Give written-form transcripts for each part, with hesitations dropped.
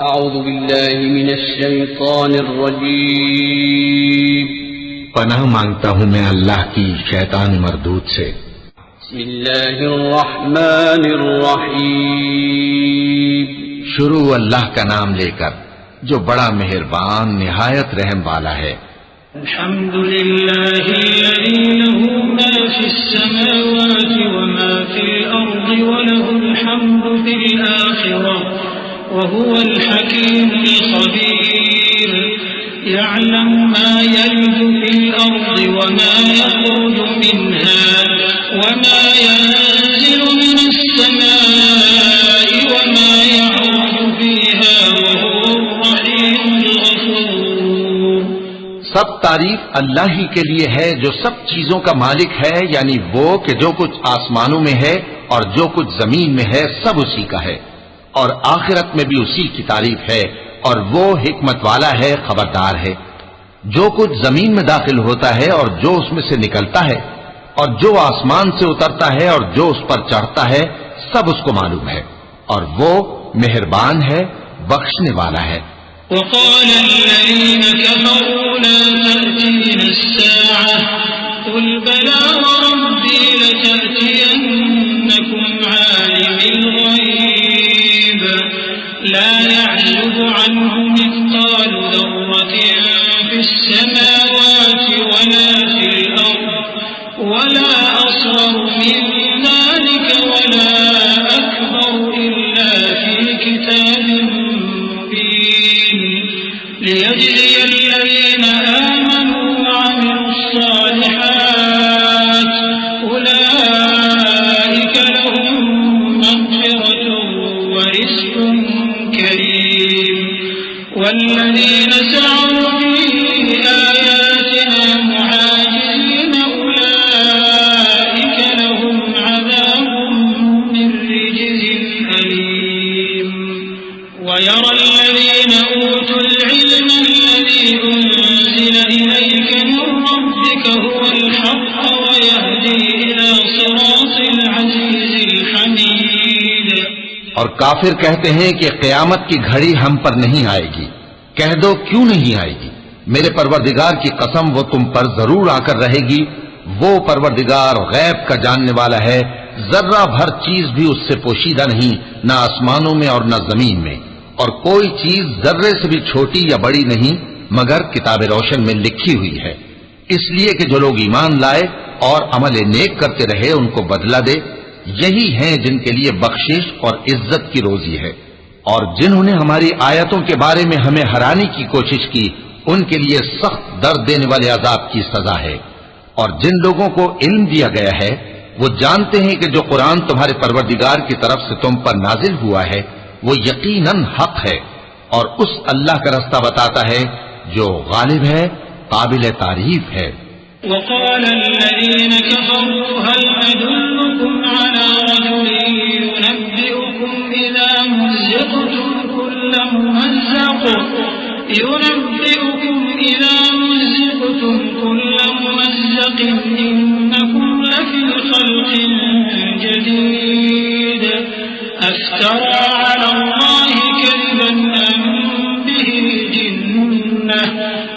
अऊज़ु बिल्लाहि मिनश शैतानिर रजीम। पनाह मांगता हूँ मैं अल्लाह की शैतान मरदूद से। बिस्मिल्लाहिर रहमानिर रहीम। शुरू अल्लाह का नाम लेकर जो बड़ा मेहरबान निहायत रहम वाला है। अल्हम्दुलिल्लाहिल्लज़ी लहू मा फिस समावाति व मा फिल अर्दि व लहुल हम्दु फिल आखिरह व हुवल हकीमुल खबीर। यअलमु मा यल्जु फिल अर्दि व मा यख़रुजु मिन्हा व मा यंज़िलु मिनस समाइ व मा यअरुजु फ़ीहा व हुवर रहीमुल गफूर। सब तारीफ अल्लाह ही के लिए है जो सब चीजों का मालिक है, यानी वो कि जो कुछ आसमानों में है और जो कुछ जमीन में है सब उसी का है, और आखिरत में भी उसी की तारीफ है, और वो हिकमत वाला है, खबरदार है। जो कुछ जमीन में दाखिल होता है और जो उसमें से निकलता है, और जो आसमान से उतरता है और जो उस पर चढ़ता है, सब उसको मालूम है, और वो मेहरबान है, बख्शने वाला है। वक़ाल अल्लज़ीना कफ़रू ला तअतीना अस्साअह क़ुल बला वरब्बी लतअतियन्नकुम आलिमिल ग़ैब ला यअज़ुबु अन्हु मिस्क़ालु ज़र्रतिन फिस समावाति वला फिल अर्द वला अस्ग़रु मिन ज़ालिका वला अक्बरु इल्ला फ़ी किताबिन लियजज़िय अल्लज़ीना आमनू व अमिलुस्सालिहात उलाइका लहुम मग़फ़िरतुन व रिज़्क़ुन करीम। वल्लज़ीना सअू फ़ी आयातिना मुआजिज़ीन उलाइका लहुम अज़ाबुन मिन रिज़्क़िन अलीम। वयरा الذين أوتوا العلم الذي أنزل إليك من ربك هو الحق ويهدي إلى صراط العزيز الحميد। और काफिर कहते हैं कि क़यामत की घड़ी हम पर नहीं आएगी। कह दो क्यों नहीं आएगी, मेरे परवरदिगार की कसम वो तुम पर जरूर आकर रहेगी। वो परवरदिगार गैब का जानने वाला है, जर्रा भर चीज भी उससे पोशीदा नहीं, न आसमानों में और न जमीन में, और कोई चीज जर्रे से भी छोटी या बड़ी नहीं मगर किताब रोशन में लिखी हुई है। इसलिए कि जो लोग ईमान लाए और अमल नेक करते रहे उनको बदला दे, यही हैं जिनके लिए बख्शिश और इज्जत की रोजी है। और जिन्होंने हमारी आयतों के बारे में हमें हराने की कोशिश की, उनके लिए सख्त दर्द देने वाले अजाब की सजा है। और जिन लोगों को इल्म दिया गया है वो जानते हैं कि जो कुरान तुम्हारे परवरदिगार की तरफ से तुम पर नाजिल हुआ है वो यकीनन हक है, और उस अल्लाह का रास्ता बताता है जो गालिब है, काबिल तारीफ है। वक़ाल अल्लज़ीना कफ़रू हल अदुल्लुकुम अला रजुलिन युनब्बिउकुम इज़ा मुज़्ज़िक़्तुम कुल्ल मुमज़्ज़क़िन इन्नकुम लफ़ी ख़ल्क़िन जदीद अफ़्तरा अला अल्लाहि कज़िबन अम बिही जिन्नह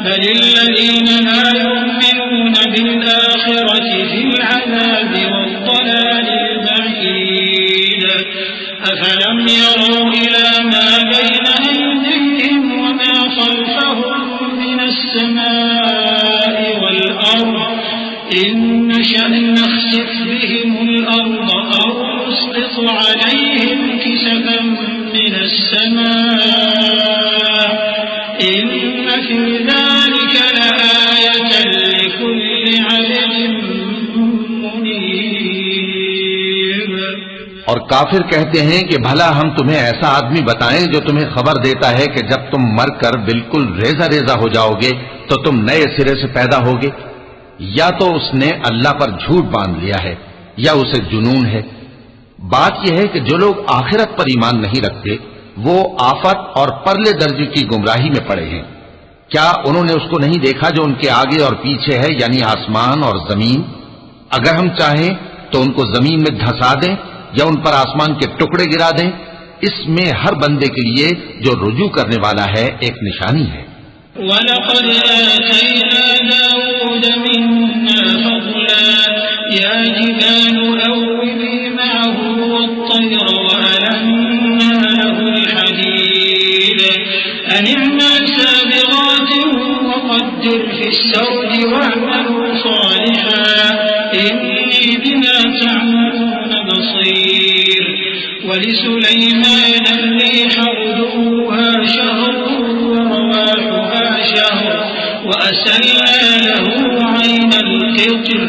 बलिल्लज़ीना ला युमिनूना बिल-आखिरति फ़िल अज़ाबि वज़्ज़लालिल बईद अफ़लम यरौ इला मा बैन अयदीहिम व मा ख़ल्फ़हुम मिनस समाइ वल अर्द इन नशअ नख़सिफ बिहिमुल अर्द औ نسقط عليهم كسفا من السماء إن في ذلك لآية لكل عبد منيب। और काफिर कहते हैं कि भला हम तुम्हें ऐसा आदमी बताएं जो तुम्हें खबर देता है कि जब तुम मरकर बिल्कुल रेजा रेजा हो जाओगे तो तुम नए सिरे से पैदा होगे। या तो उसने अल्लाह पर झूठ बांध लिया है या उसे जुनून है। बात यह है कि जो लोग आखिरत पर ईमान नहीं रखते वो आफत और परले दर्जे की गुमराही में पड़े हैं। क्या उन्होंने उसको नहीं देखा जो उनके आगे और पीछे है, यानी आसमान और जमीन? अगर हम चाहें तो उनको जमीन में धंसा दें या उन पर आसमान के टुकड़े गिरा दें, इसमें हर बंदे के लिए जो रुजू करने वाला है एक निशानी है। वलक़द आतैना दाऊद मिन्ना फ़ज़ला या जिबालु अव्विबी मअहु वत्तय्र वअलन्ना लहुल हदीद अन इअमल साबिग़ातिन वक़द्दिर फ़िस्सर्दि वअमलू सालिहान इन्नी बिमा तअमलून बसीर वलिसुलैमान अर्रीह गुदुव्वुहा शहरुन ورواحها شهر وأسلنا له عين القطر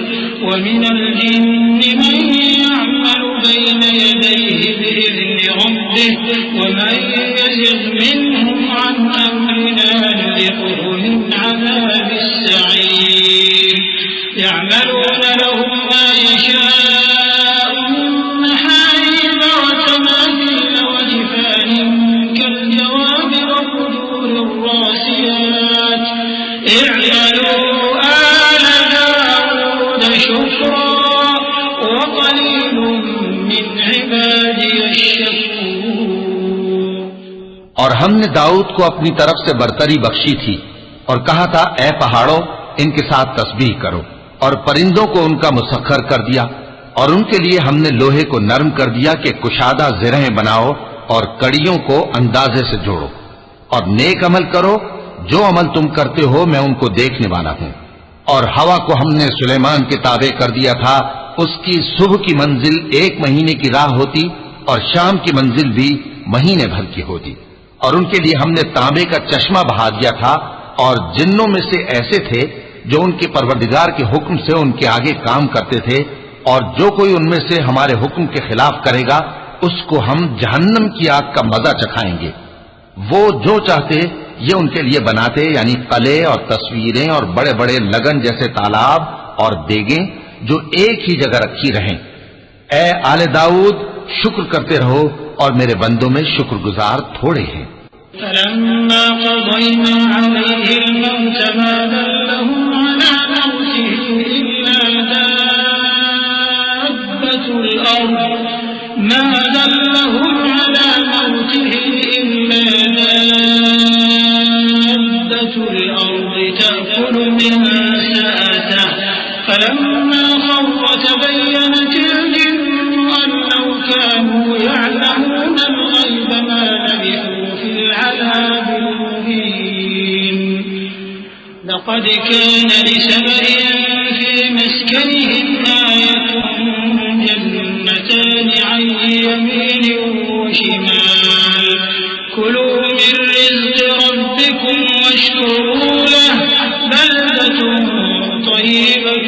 ومن الجن من يعمل بين يديه بإذن ربه ومن يزغ منهم عن أمرنا نذقه من عذاب السعير يعملون له ما يشاء من محاريب وتماثيل وجفان كالجواب وقدور الراسيات اعملوا آل داود شكرا وقليل من عبادي الشكور। और हमने दाऊद को अपनी तरफ से बरतरी बख्शी थी और कहा था, ए पहाड़ों, इनके साथ तस्बीह करो, और परिंदों को उनका मुसख्खर कर दिया, और उनके लिए हमने लोहे को नरम कर दिया कि कुशादा ज़िरहें बनाओ और कड़ियों को अंदाजे से जोड़ो, और नेक अमल करो, जो अमल तुम करते हो मैं उनको देखने वाला हूं। और हवा को हमने सुलेमान के ताबे कर दिया था, उसकी सुबह की मंजिल 1 महीने की राह होती और शाम की मंजिल भी महीने भर की होती। और उनके लिए हमने तांबे का चश्मा बहा दिया था, और जिन्नों में से ऐसे थे जो उनके परवरदिगार के हुक्म से उनके आगे काम करते थे, और जो कोई उनमें से हमारे हुक्म के खिलाफ करेगा उसको हम जहन्नम की आग का मजा चखाएंगे। वो जो चाहते ये उनके लिए बनाते, यानी कले और तस्वीरें और बड़े बड़े लगन जैसे तालाब और देगें जो एक ही जगह रखी रहें। ए आले दाऊद, शुक्र करते रहो और मेरे बंदों में शुक्रगुजार थोड़े हैं। फलम्मा क़ज़यना अलैहि अल-मौत मा दल्लहुम अला मौतिही इल्ला दाब्बतुल अर्द मा दल्लहुम अला मौतिही इल्ला दाब्बतुल अर्द ta'kulu min sa'atihi फलम्मा ख़र्र तबय्यनत al-jinnu an law kanu ya'lamuna al-ghayb ma labithu العذاب المهين لقد كان لسبإ في مسكنهم آية جنتان عن يمين وشمال كلوا من رزق ربكم واشكروا له بلدة طيبة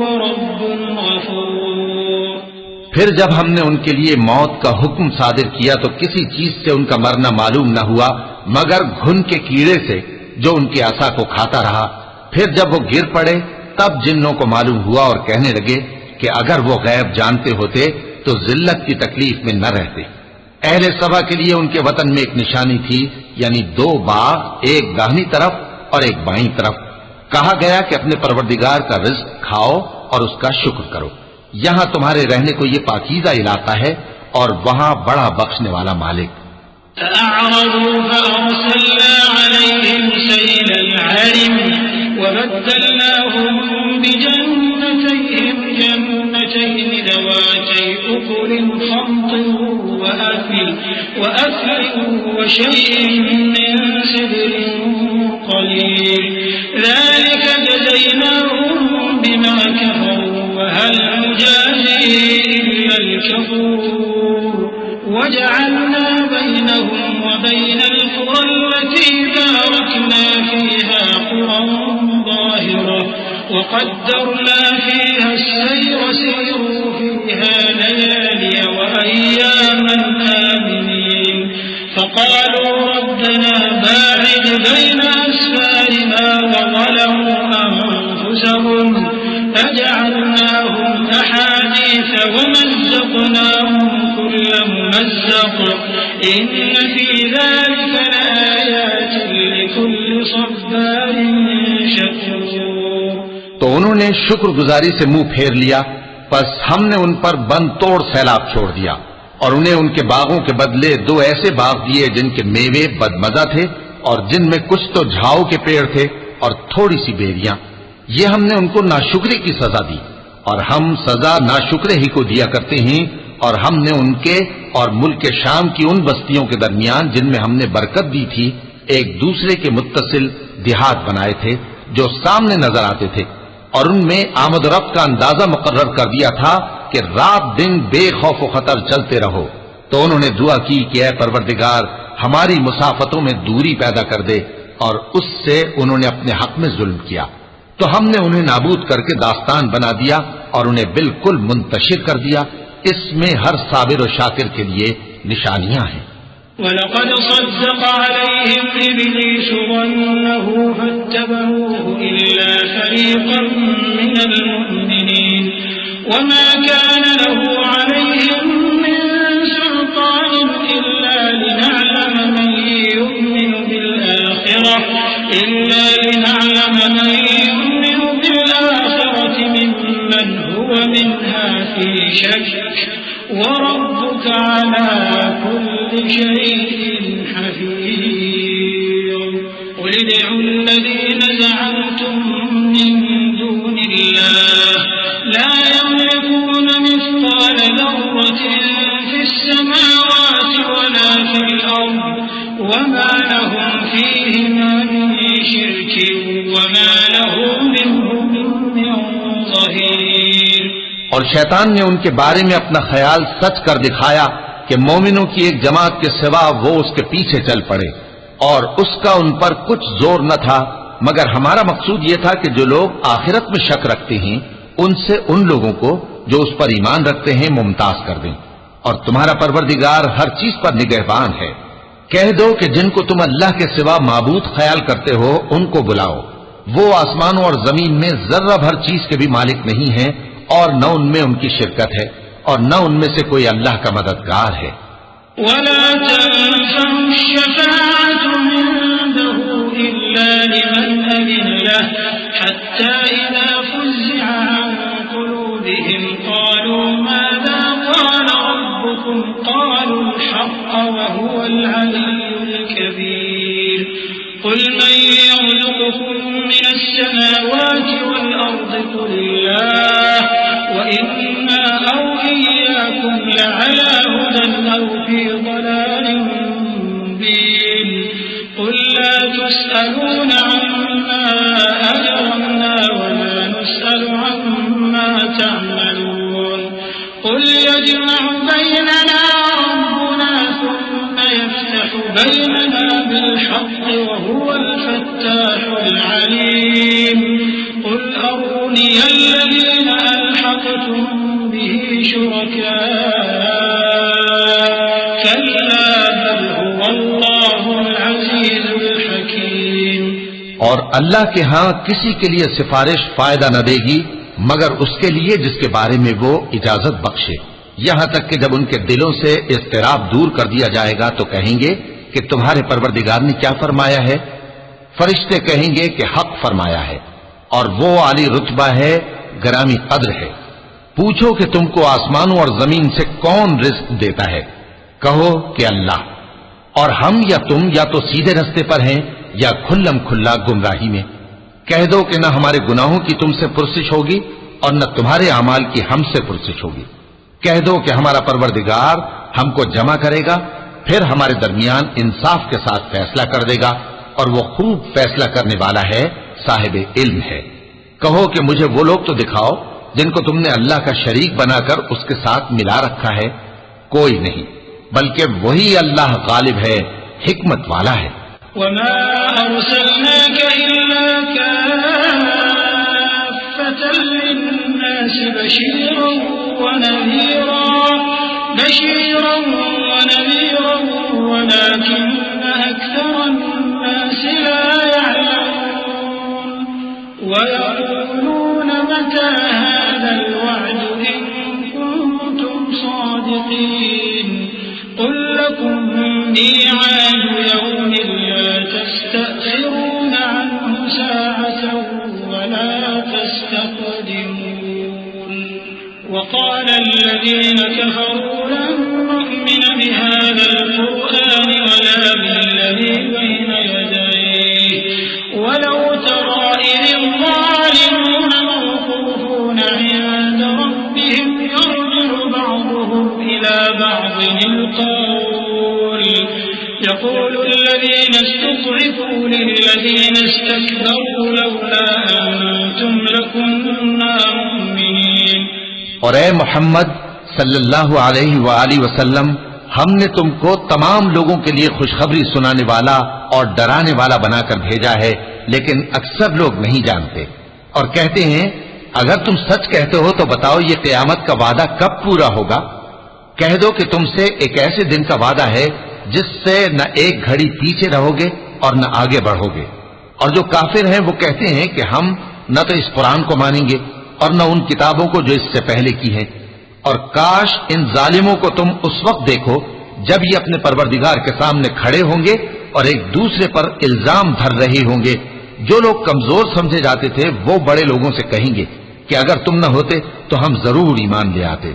ورب غفور। फिर जब हमने उनके लिए मौत का हुक्म सादिर किया तो किसी चीज से उनका मरना मालूम न हुआ मगर घुन के कीड़े से जो उनके आसा को खाता रहा। फिर जब वो गिर पड़े तब जिन्नों को मालूम हुआ और कहने लगे कि अगर वो गैब जानते होते तो जिल्लत की तकलीफ में न रहते। अहले सबा के लिए उनके वतन में एक निशानी थी, यानी 2 बाग, एक दाहिनी तरफ और एक बाईं तरफ। कहा गया कि अपने परवरदिगार का रिज्क खाओ और उसका शुक्र करो। यहां तुम्हारे रहने को ये पाकीज़ा इलाका है और वहां बड़ा बख्शने वाला मालिक। فأعرضوا فأرسلنا عليهم سيل العرم وبدلناهم بجنتين ذواتي أكل خمط وأثل وشيء من سدر قليل ذلك جزيناهم بما كفروا وهل نجازي إلا الكفور وجعلنا بينهم وبين القرى التي باركنا فيها قرى ظاهرة وقدرنا فيها السير سيروا فيها ليالي وأياما آمنين فقالوا ربنا باعد بين أسفارنا وظلموا أنفسهم فجعلناهم أحاديث ومزقناهم كل ممزق إن في ذلك لآيات لكل صبار شكور। तो उन्होंने शुक्रगुजारी से मुंह फेर लिया, बस हमने उन पर बंद तोड़ सैलाब छोड़ दिया। और उन्हें उनके बागों के बदले 2 ऐसे बाग दिए जिनके मेवे बदमजा थे और जिनमें कुछ तो झाओ के पेड़ थे और थोड़ी सी बेरियां। ये हमने उनको नाशुक्री की सजा दी और हम सजा नाशुक्रे ही को दिया करते हैं। और हमने उनके और मुल्क शाम की उन बस्तियों के दरमियान जिनमें हमने बरकत दी थी एक दूसरे के मुत्तसिल देहात बनाए थे जो सामने नजर आते थे, और उनमें आमद रफ्त का अंदाजा मुकर्रर कर दिया था कि रात दिन बेखौफ खतर चलते रहो। तो उन्होंने दुआ की कि ऐ परवरदिगार हमारी मुसाफतों में दूरी पैदा कर दे, और उससे उन्होंने अपने हक में जुल्म किया। तो हमने उन्हें नाबूद करके दास्तान बना दिया और उन्हें बिल्कुल मुंतशिर कर दिया। इसमें हर साबिर और शाकिर के लिए निशानियां हैं। वलक़द सद्दक़ अलैहिम इब्लीस ज़न्नहु फत्तबऊहु इल्ला फ़रीक़न मिनल मुअ्मिनीन वमा कान लहु अलैहिम मिन सुल्तानिन इल्ला लिनअलम मन युमिनु बिल आखिरति मिम्मन हुवा मिन्हा फी शक वरब्बुक अला कुल्लि शैइन हफीज़ क़ुल उदउ अल्लज़ीना ज़अमतुम मिन दूनिल्लाह ला यमलिकून मिस्क़ाल ज़र्रतिन फ़िस्समावाति वला फ़िल अर्ज़ वमा लहुम फ़ीहिमा मिन शिर्किन वमा लहु मिनहुम मिन ज़हीर। और शैतान ने उनके बारे में अपना ख्याल सच कर दिखाया कि मोमिनों की एक जमात के सिवा वो उसके पीछे चल पड़े, और उसका उन पर कुछ जोर न था, मगर हमारा मकसूद ये था कि जो लोग आखिरत में शक रखते हैं उनसे उन लोगों को जो उस पर ईमान रखते हैं मुमताज कर दें। और तुम्हारा परवरदिगार हर चीज पर निगहबान है। कह दो कि जिनको तुम अल्लाह के सिवा माबूद ख्याल करते हो उनको बुलाओ। वो आसमानों और जमीन में जर्रा भर चीज के भी मालिक नहीं है, और न उनमें उनकी शिरकत है, और न उनमें से कोई अल्लाह का मददगार है। वला तंफउ शफाअतु इंदहु इल्ला लिमन अज़िन लहु हत्ता इज़ा फुज़िअ अन क़ुलूबिहिम क़ालू माज़ा क़ाल रब्बुकुम क़ालू अल-हक़्क़ व हुवल अलिय्युल कबीर क़ुल मन यर्ज़ुक़ुकुम मिनस समावाति वल अर्ज़ि क़ुलिल्लाह व इन्ना औ इय्याकुम लअला हुदन औ फी ضلالin मुबीन क़ुल ला तुस्अलून अम्मा अजरमना व ला नुस्अलु अम्मा तअमलून क़ुल यजमअु बैनना रब्बुना थुम्मा यफ्तहु बैनना बिल-हक़्क़ि व हुवल फत्ताहुल अलीम क़ुल अरूनी الذين ألحقتم به شركاء كلا بل هو الله العزيز الحكيم। और अल्लाह के हां किसी के लिए सिफारिश फायदा न देगी मगर उसके लिए जिसके बारे में वो इजाजत बख्शे, यहां तक कि जब उनके दिलों से इज़्तिराब दूर कर दिया जाएगा तो कहेंगे कि तुम्हारे परवरदिगार ने क्या फरमाया है। फरिश्ते कहेंगे कि हक फरमाया है, और वो आली रुतबा है, गरामी कद्र है। पूछो कि तुमको आसमानों और जमीन से कौन रिज़्क़ देता है, कहो कि अल्लाह, और हम या तुम या तो सीधे रास्ते पर हैं या खुल्लम खुल्ला गुमराही में। कह दो कि न हमारे गुनाहों की तुमसे पुरसिश होगी और न तुम्हारे अमाल की हमसे पुरसिश होगी। कह दो कि हमारा परवरदिगार हमको जमा करेगा, फिर हमारे दरमियान इंसाफ के साथ फैसला कर देगा, और वो खूब फैसला करने वाला है, साहिब इल्म है। कहो कि मुझे वो लोग तो दिखाओ जिनको तुमने अल्लाह का शरीक बनाकर उसके साथ मिला रखा है। कोई नहीं, बल्कि वही अल्लाह गालिब है, हिकमत वाला है। वमा अरसलनाक इल्ला काफ़्फ़तन लिन्नास बशीरन व नज़ीरा वलाकिन्न अक्सरन नास ला यअलमून वयक़ूलून मता हाज़ल वअदु इन कुंतुम सादिक़ीन क़ुल लकुम मिअादु यौमिन ला तस्तअख़िरून अन्हु साअतन वला तस्तक़दिमून वक़ाल الذين كفروا لن يقول الذين استضعفوا للذين استكبروا لولا أنتم لكنا مؤمنين। और ए मोहम्मद सल्लल्लाहु अलैहि वआलिहि वसल्लम, हमने तुमको तमाम लोगों के लिए खुशखबरी सुनाने वाला और डराने वाला बनाकर भेजा है, लेकिन अक्सर लोग नहीं जानते और कहते हैं अगर तुम सच कहते हो तो बताओ ये क़यामत का वादा कब पूरा होगा। कह दो कि तुमसे एक ऐसे दिन का वादा है जिससे न एक घड़ी पीछे रहोगे और न आगे बढ़ोगे। और जो काफिर हैं वो कहते हैं कि हम न तो इस कुरान को मानेंगे और न उन किताबों को जो इससे पहले की हैं। और काश इन जालिमों को तुम उस वक्त देखो जब ये अपने परवरदिगार के सामने खड़े होंगे और एक दूसरे पर इल्जाम धर रहे होंगे। जो लोग कमजोर समझे जाते थे वो बड़े लोगों से कहेंगे कि अगर तुम न होते तो हम जरूर ईमान ले आते।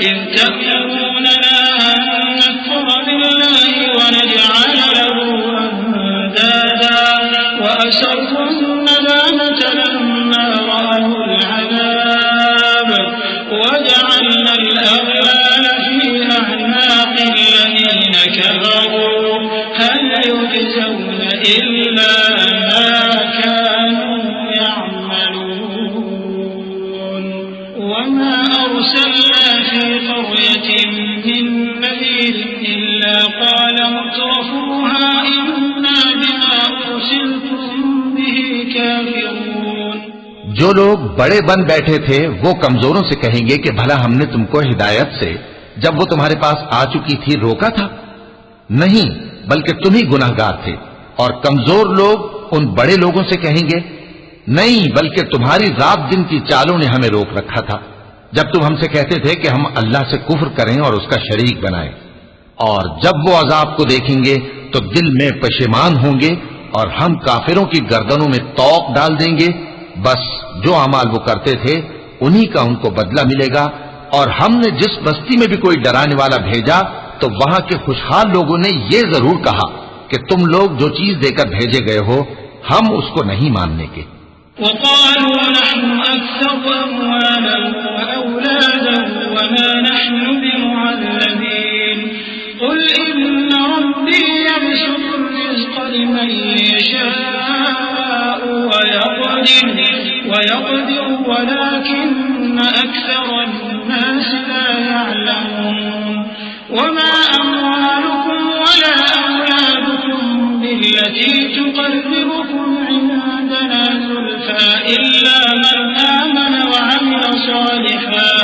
إذ تأمروننا أن نكفر بالله ونجعل له أندادا وأسروا الندامة لما رأوا العذاب وجعلنا الأغلال في أعناق الذين كفروا هل يجزون إلا ما كانوا يعملون وما أرسلنا في قرية من نذير إلا قال مترفوها إنا بما أرسلتم به كافرون। जो लोग बड़े बन बैठे थे वो कमजोरों से कहेंगे कि भला हमने तुमको हिदायत से जब वो तुम्हारे पास आ चुकी थी रोका था? नहीं, बल्कि तुम ही गुनाहगार थे। और कमजोर लोग उन बड़े लोगों से कहेंगे नहीं, बल्कि तुम्हारी रात दिन की चालों ने हमें रोक रखा था जब तुम हमसे कहते थे कि हम अल्लाह से कुफ्र करें और उसका शरीक बनाएं। और जब वो अजाब को देखेंगे तो दिल में पशेमान होंगे और हम काफिरों की गर्दनों में तौक डाल देंगे। बस जो अमाल वो करते थे उन्हीं का उनको बदला मिलेगा। और हमने जिस बस्ती में भी कोई डराने वाला भेजा तो वहां के खुशहाल लोगों ने ये जरूर कहा कि तुम लोग जो चीज देकर भेजे गए हो हम उसको नहीं मानने के। وقالوا نحن أكثر أموالا وأولادا وما نحن بمعذبين قل إن ربي يبسط الرزق لمن يشاء ويقدر ولكن أكثر الناس لا يعلمون وما أموالكم ولا أولادكم بالتي تقربكم عندنا زلفى إلا من آمن وعمل صالحا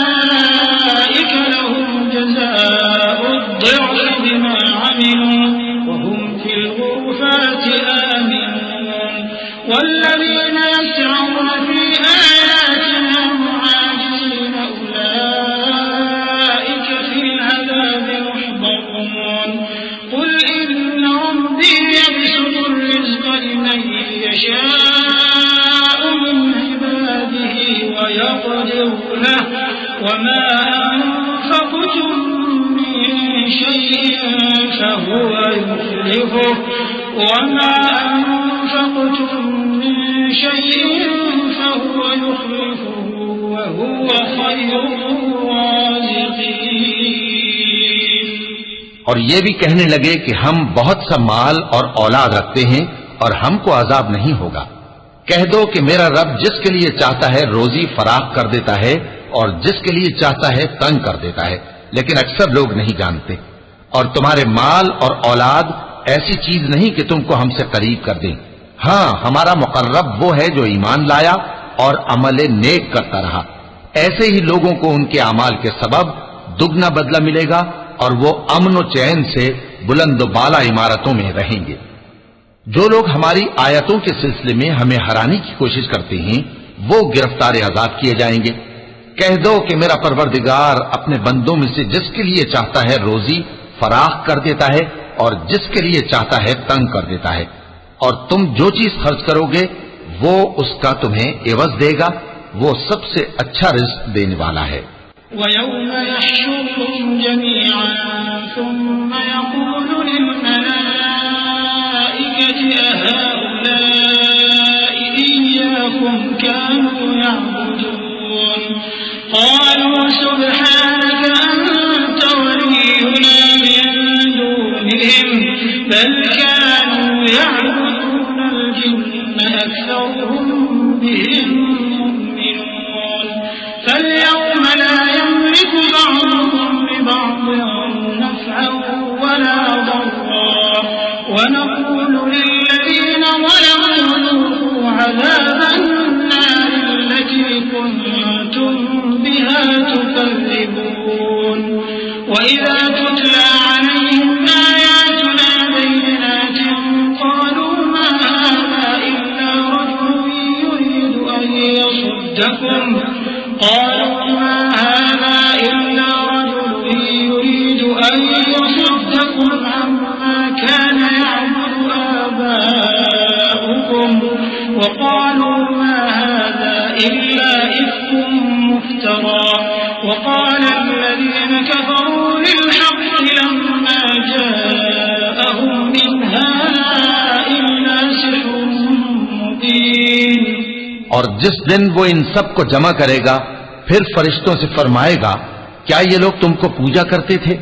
فأولئك لهم جزاء الضعف بما عملوا وهم في الغرفات آمنون والذين يسعون في آياتنا معاجزين أولئك في العذاب محضرون قل إن ربي يبسط الرزق لمن يشاء من عباده ويقدر له وما أنفقتم من شيء فهو يخلفه وما أنفقتم من شيء فهو يخلفه وهو خير الرازقين। और ये भी कहने लगे कि हम बहुत सा माल और औलाद रखते हैं और हमको अजाब नहीं होगा। कह दो कि मेरा रब जिसके लिए चाहता है रोजी फराख कर देता है और जिसके लिए चाहता है तंग कर देता है, लेकिन अक्सर लोग नहीं जानते। और तुम्हारे माल और औलाद ऐसी चीज नहीं कि तुमको हमसे करीब कर दें। हाँ, हमारा मुकर्रब वो है जो ईमान लाया और अमल नेक करता रहा। ऐसे ही लोगों को उनके अमाल के सबब दुगना बदला मिलेगा और वो अमन व चैन से बुलंद बाला इमारतों में रहेंगे। जो लोग हमारी आयतों के सिलसिले में हमें हराने की कोशिश करते हैं वो गिरफ्तार आजाद किए जाएंगे। कह दो कि मेरा परवरदिगार अपने बंदों में से जिसके लिए चाहता है रोजी फराख कर देता है और जिसके लिए चाहता है तंग कर देता है। और तुम जो चीज खर्च करोगे वो उसका तुम्हें एवज देगा, वो सबसे अच्छा रिज़्क देने वाला है। वयौम यहशुरुहुम जमीअन सुम्मा यक़ूलु लिल-मलाइकति अहाउलाइ इय्याकुम कानू यअबुदून क़ालू सुब्हानक अंत वलियुना मिन दूनिहिम बल कानू यअबुदून अल-जिन्न अक्सरुहुम बिहिम मुमिनून फल-यौम ला यमलिकु बअ्दुहुम लिबअ्दिन नफ़अन वला ضرا ونقول للذين ظلموا ذوقوا عذاب النار التي كنتم بها تكذبون وإذا تتلى عليهم آياتنا بينات قالوا ما هذا إلا رجل يريد أن يصدكم عما كان يعبد آباؤكم وقالوا ما هذا إلا إفك مفترى وقال الذين كفروا للحق لما جاءهم إن هذا إلا سحر مبين। और जिस दिन वो इन सब को जमा करेगा फिर फरिश्तों से फरमाएगा, क्या ये लोग तुमको पूजा करते थे?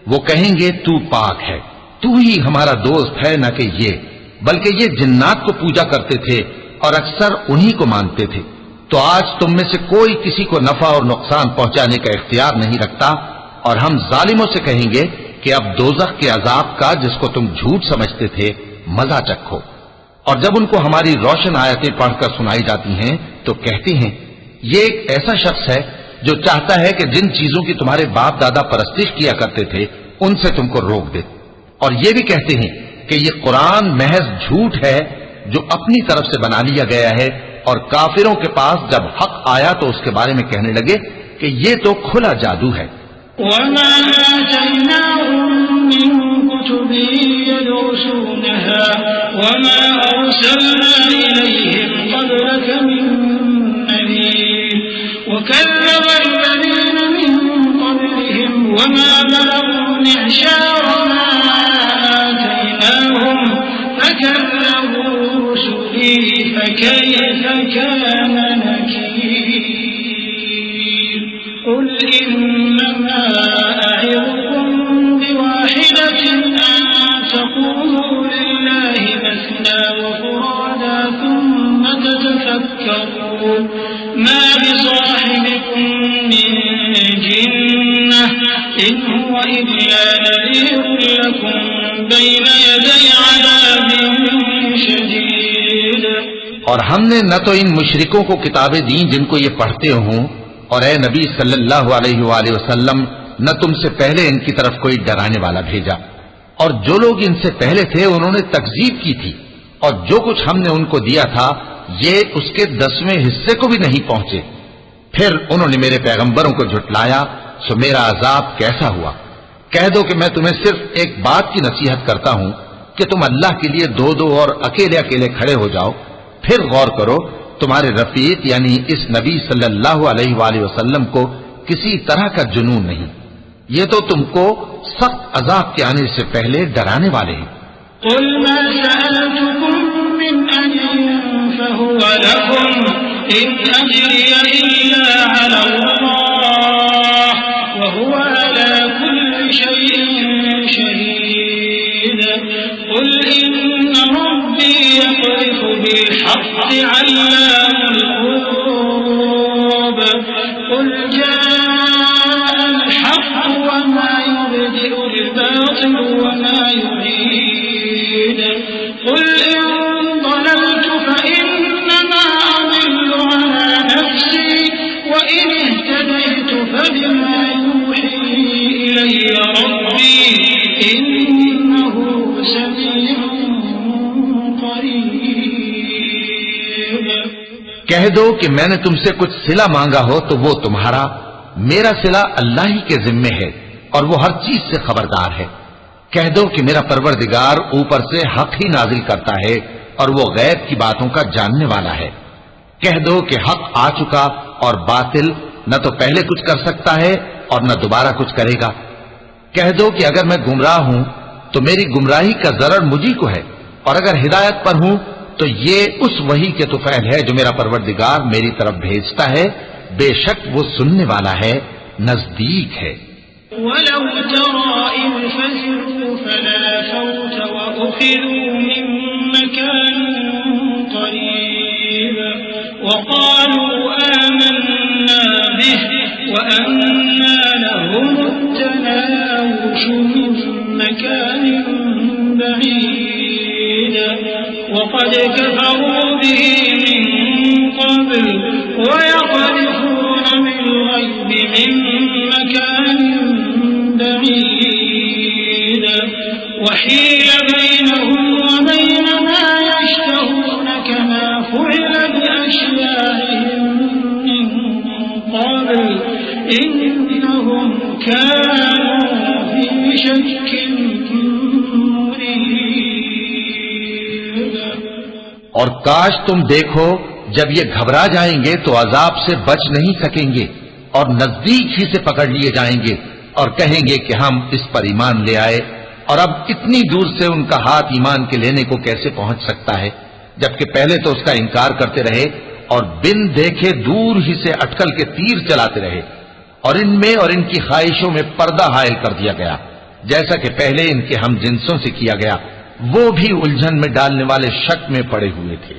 वो कहेंगे तू पाक है, तू ही हमारा दोस्त है, न कि ये, बल्कि ये जिन्नात को पूजा करते थे और अक्सर उन्हीं को मानते थे। तो आज तुम में से कोई किसी को नफा और नुकसान पहुंचाने का इख्तियार नहीं रखता और हम जालिमों से कहेंगे कि अब दोज़ख के अजाब का, जिसको तुम झूठ समझते थे, मजा चखो। और जब उनको हमारी रोशन आयतें पढ़कर सुनाई जाती हैं तो कहते हैं, ये एक ऐसा शख्स है जो चाहता है कि जिन चीजों की तुम्हारे बाप दादा परस्तिश किया करते थे उनसे तुमको रोक दे। और ये भी कहते हैं कि ये कुरान महज झूठ है जो अपनी तरफ से बना लिया गया है। और काफिरों के पास जब हक आया तो उसके बारे में कहने लगे कि ये तो खुला जादू है। وكذب الذين من قبلهم وما بلغوا معشار ما آتيناهم فكذبوا رسلي فكيف كان نكير قل إنما أعظكم بواحدة أن تقوموا لله مثنى وفرادا ثم تتفكروا ما بصاحبكم من جنة إن هو إلا نذير لكم بين يدي عذاب شديد। और हमने न तो इन मुशरिकों को किताबें दी जिनको ये पढ़ते हों, और ए नबी सल्लल्लाहु अलैहि वसल्लम न तुमसे पहले इनकी तरफ कोई डराने वाला भेजा, और जो लोग इनसे पहले थे उन्होंने तकजीब की थी, और जो कुछ हमने उनको दिया था ये उसके 10वें हिस्से को भी नहीं पहुंचे। फिर उन्होंने मेरे पैगंबरों को झुटलाया, सो मेरा अजाब कैसा हुआ। कह दो कि मैं तुम्हें सिर्फ एक बात की नसीहत करता हूं कि तुम अल्लाह के लिए दो दो और अकेले अकेले खड़े हो जाओ, फिर गौर करो तुम्हारे रफीक यानी इस नबी सल्लल्लाहु अलैहि वसल्लम को किसी तरह का जुनून नहीं, ये तो तुमको सख्त अजाब के आने से पहले डराने वाले हैं। فهو لكم إن أجري إلا على الله وهو على كل شيء شهيد قل إن ربي يقذف بالحق علام الغيوب قل جاء الحق وما يبدئ الباطل وما يعيد قل إن ضللت فإنما أضل على نفسي وإن اهتديت فبما يوحي إلي ربي إنه سميع قريب। कह दो कि मैंने तुमसे कुछ सिला मांगा हो तो वो तुम्हारा, मेरा सिला अल्लाह ही के जिम्मे है और वो हर चीज से खबरदार है। कह दो कि मेरा परवरदिगार ऊपर से हक ही नाजिल करता है और वो गैब की बातों का जानने वाला है। कह दो कि हक आ चुका और बातिल न तो पहले कुछ कर सकता है और न दोबारा कुछ करेगा। कह दो कि अगर मैं गुमराह हूं तो मेरी गुमराही का जरर मुझी को है, और अगर हिदायत पर हूं तो ये उस वही के तुफैल है जो मेरा परवरदिगार मेरी तरफ भेजता है। बेशक वो सुनने वाला है, नजदीक है। وقد كفروا به من قبل ويقذفون بالغيب من مكان بعيد وحيل بينهم وبين ما يشتهون كما فعل بأشياعهم من قبل إنهم كانوا في شك और काश तुम देखो जब ये घबरा जाएंगे तो अजाब से बच नहीं सकेंगे और नजदीक ही से पकड़ लिए जाएंगे और कहेंगे कि हम इस पर ईमान ले आए, और अब इतनी दूर से उनका हाथ ईमान के लेने को कैसे पहुंच सकता है, जबकि पहले तो उसका इनकार करते रहे और बिन देखे दूर ही से अटकल के तीर चलाते रहे, और इनमें और इनकी ख्वाहिशों में पर्दा हायल कर दिया गया, जैसा कि पहले इनके हम जिन्सों से किया गया। वो भी उलझन में डालने वाले शक में पड़े हुए थे।